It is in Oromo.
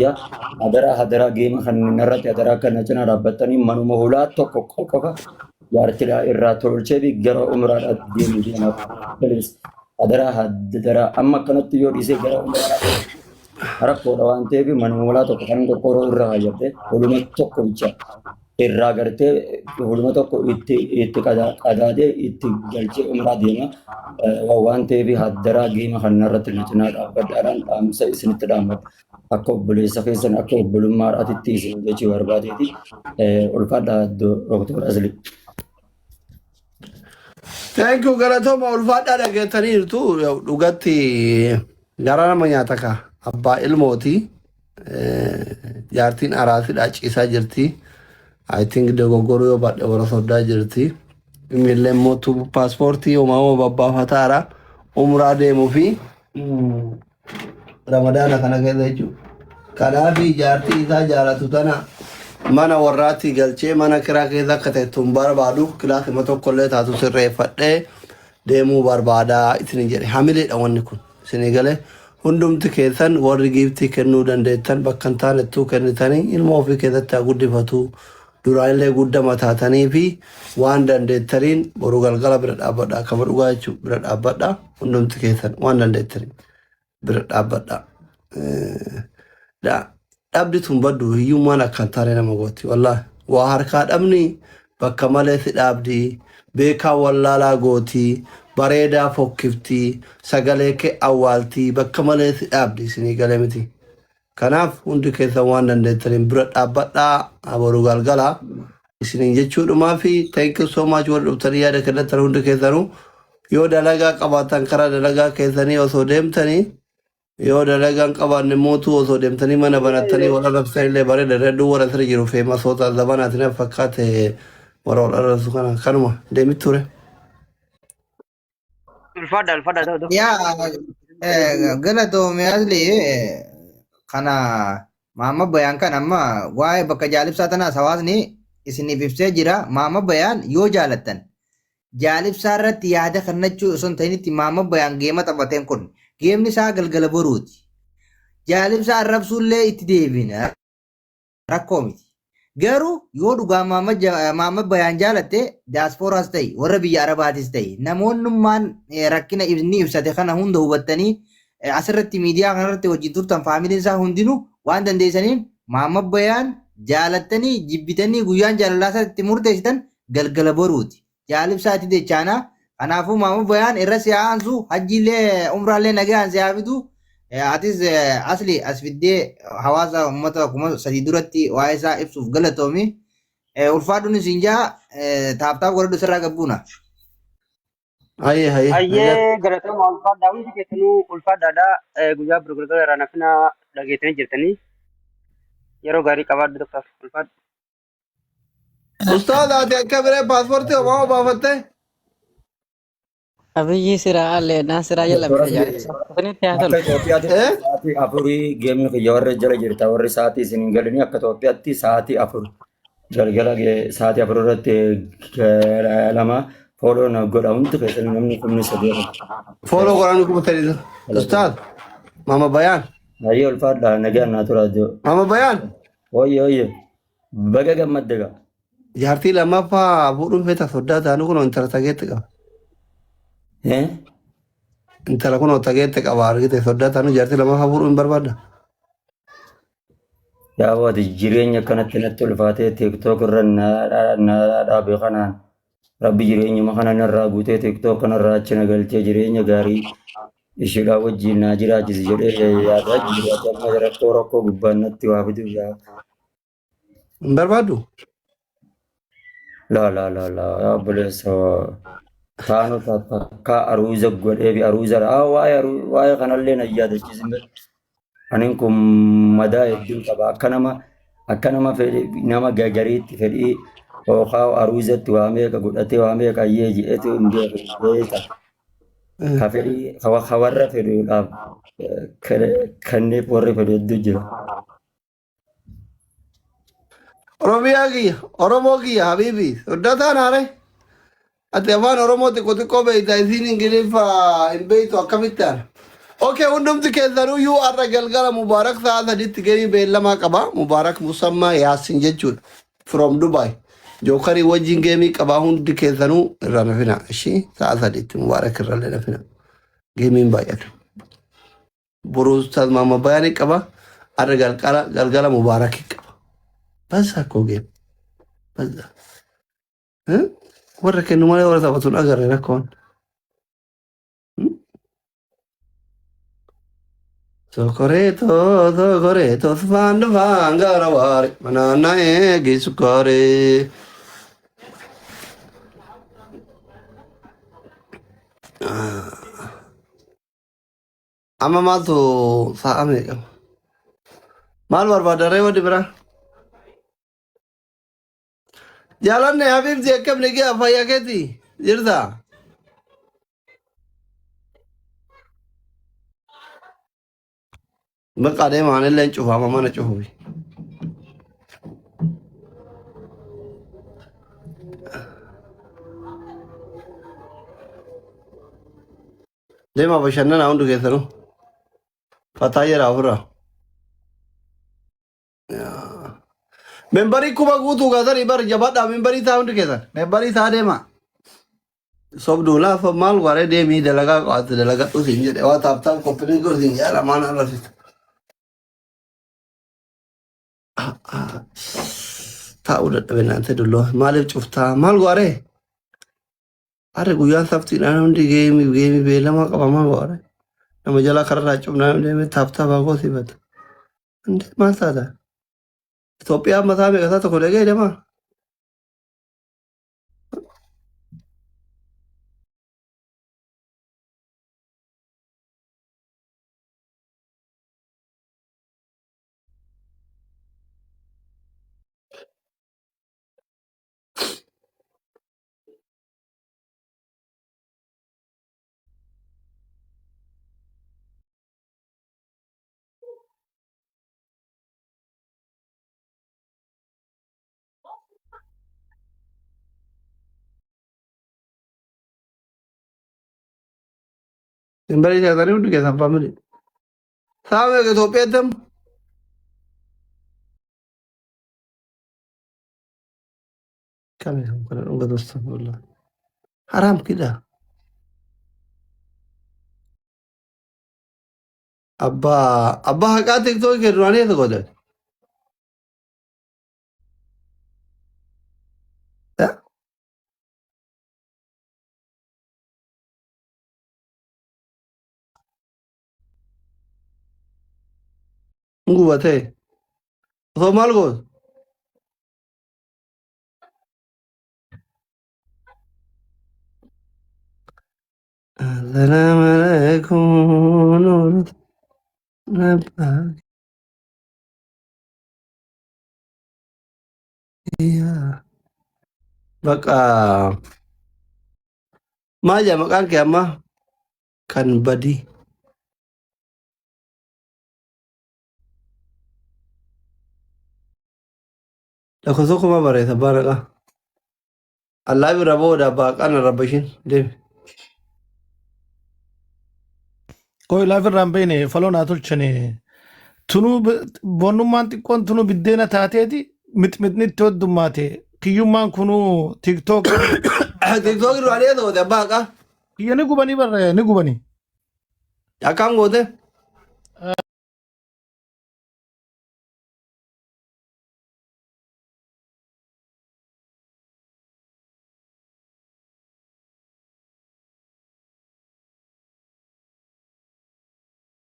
ya hadara game kan narratti hadara kana cina dhaabbatanii manuma hulaa tokko qofa jaartila irraa tolchee bi gara umraadha deemu deemaaf please hadara amma kanatti yoo dhiisee gara umraadha rakkoodha waan ta'eef manuma hulaa tokko kan qorqorroo irraa hayyate huluma tokko bicha irraa gartee huluma tokko itti qadaadee itti galchee umraa deema waan ta'eef hadara game kan narratti na cina dhaabbadhaadhaan dhaamsa isinitti dhaammata. Aku beli sekian aku belum marah titi sih jadi warga titi ulfada dokter asli. Thank you galatoma ulfada dhageetanii jirtu dhugatti gara menyatakan abbaa ilmooti jaartiin araasiidha ciisaa jirti. I think dogoggoruu yoo baadhee warra soddaa jirti. Imillee mootu paaspoortii uumama babbaafataa umraa deemuu fi Ramadana kana keessa jechuudha. Kanaafi jaartii isaa jaalatu tana mana warraatti galchee mana kiraa keessa akka ta'ettu hin barbaadu kilaasima tokkollee taatu sirreeffadhee deemuu barbaadaa isin jedhe hamileedha wanni kun isin galee hundumti keessan warri giiftii kennuu dandeettan bakka hin taanettuu kennitanii ilma ofii keessatti haa guddifatu duraallee guddama taatanii fi waan dandeettaniin boru galgala bira dhaabbadha akkama dhugaa jechuudha bira dhaabbadha hundumti keessan waan dandeettaniin. Bira dhaabbadha. Dhabdi tun baddu hiyyummaan akkan taane nama gooti. Wallaahi waa harkaa dhabni bakka malee si dhaabdi beekaa wallaalaa gooti bareedaa fokkifti sagalee kee awwaalti bakka malee si dhaabdi isinii galee miti. Kanaaf hundi keessan waan dandeettaniin bira dhaabbadhaa aboru galgala isiniin jechuudhumaa fi thank you so much warra dhuftanii yaada kennatan hundi keessanuu yoo dalagaa qabaatan karaa dalagaa keessanii osoo deemtanii yoo dalagaan qabaanne mootuu osoo deemtanii mana banattanii warra rabsanillee bareeda hedduu warra sirri jiru feemasoota zabanaatiin fakkaate warra wal arrasu kana kanuma deemitti ture. Ulfaadha ta'u. Yaa galatoomee asli kana maama bayaan kan amma waa'ee bakka jaalibsaa tanaas hawaasni isiniif ibsee jira maama bayaan yoo jaalattan jaalibsaa irratti yaada kannachuu osoo hin ta'initti maama bayaan geema taphateen kun geemni isaa galgala boruuti. Jaalibsaa arrabsuullee itti deebina rakkoo miti. Garuu yoo dhugaa maama bayaan jaalatte diyaaspooraas ta'e warra biyya arabaatis ta'e namoonnummaan rakkina inni ibsate kana hunda hubattanii asirratti miidiyaa kanarratti hojii turtan faamiliin isaa hundinuu waan dandeessaniin maama bayaan jaalattanii jibbitanii guyyaan jaalalaa itti murteessitan galgala boruuti. Jaalibsaa itti dechaanaa. Kanaafuu maama bayaan irra si'aansu hajjiillee umraallee nagaan si'aafitu atis asli as fiddee hawaasa uummata kuma sadii duratti waa'ee isaa ibsuuf galatoomi. Ulfaadhuun isin jaa taaptaaf godhadhu sirraa qabbuuna. Ayyee galatoomaa ulfaadhaa hundi keessanuu ulfaadhaadhaa guyyaa gurgurtaa irraa nafina dhageessanii jirtanii yeroo gaarii qabaadhu tokkof ulfaadhu. Ustaad ati akka biree paaspoortii homaa baafattee? Abiyyi siraa allee naa siraa jala bita sa'aatii afurii geemni kiyya warra jala jirta warri sa'aatii isin hin galini akka Itoophiyaatti sa'aatii afur galgala sa'aatii afur irratti lama fooloo na godha hundi keessanii namni kumni sadii fooloo godhan kubatanii ustaad maama bayaan ayyee ulfaadha nagaan naa tura maama bayaan oyye baga gammaddaga jaartii lammaffaa fuudhuun feeta soddaa taanu kun intala tageetti qaba. Intala kun tageetti qaba argite soddaa taanu jaartii lammaffaa fuudhuun barbaadda. Yaa waati jireenya kanatti natti ulfaatee tiktook irra na dhaabe kanaan rabbi jireenyuma kana narraa guutee tiktook kanarraa achi na galchee jireenya gaarii ishiidhaa wajjin naa jiraachisi jedhee yaadaa jiraachama rakkoo gubbaan natti waa fiduuf yaa. Hin barbaaddu? La obboleessa taanu takka aruuza godhee fi aruuza waa'ee kanallee na yaadachiisin anin kun madaa hedduu qaba akka nama nama gagariitti fedhii yookaan aruuzatti waa meeqa godhatee waa meeqa ayyee ji'eetu hin beeku ka fedhii warra fedhuudhaaf kanneef warri fedhu hedduu jira. Oromiyaa kiyya Oromoo kiyya habiibi soddataan haare ati afaan Oromoo xiqqoo beekta isiin Ingiliffa hin beektu akkamittaan اوكي ونمت كذا يو الرجال قال مبارك ساعة دي تجيني بيلا ما كبا مبارك مسمى ياسين جدول from دبي جوكري وجين جيمي كبا هون دي كذا نو رانا فينا شيء ساعة دي مبارك رانا فينا جيمين باير بروز تاد ماما بياني كبا الرجال قال مبارك كبا بس هكو جيم بس ها ورك إنه ما يورث أبطون أجر هناكون Socorreto, fanno vangaravare, ma non è che succore. Amma maltu sa amica. Mal barbadare wadi bra. Jalan ne Habib ji akkam ne gaya faya keti. Jirda. Baka dai ma ne len cufa ma na cufi. Dai ma bashanna na undu kesano. Fataya ravura. Membari kuba gutu gadar ibar jabada membari ta undu kesan. Membari ta dai ma. Sob dula fa mal ware dai mi dalaga tu sinje dewa tap company ko sinje ala mana rasit. Ta udah benante dulu malif cufta mal ware. Are guyan sabti na undi game bela ma kaba ma ware. Nama jala karena cuma na undi me tap bago sibat. Undi masa da. Ethiopia masa me kata to kolege deh ma. Membari saya tadi undi kesan family. Sama ke Ethiopia dem. Kami bukan enggak dosa wallah. Haram kida. Abba hakatik to ke ruani to godal. Ya, ungu bate. So mal go. Assalamualaikum. Napa? Iya. Baka maja makan ke amma kan badi. Aku suka ma bare tabaraka. Allah bi rabo da ba kana rabashin. Dem. Koi laafin raambeyne faloo naa tolchane tunuu bonummaan xiqqoon tunuu biddeena taateeti mixmixnitti hoddummaate kiyyummaan kunuu tiktook TikTok ruani to da baka. kiyya ni gubanii barra ni gubanii Akam gote.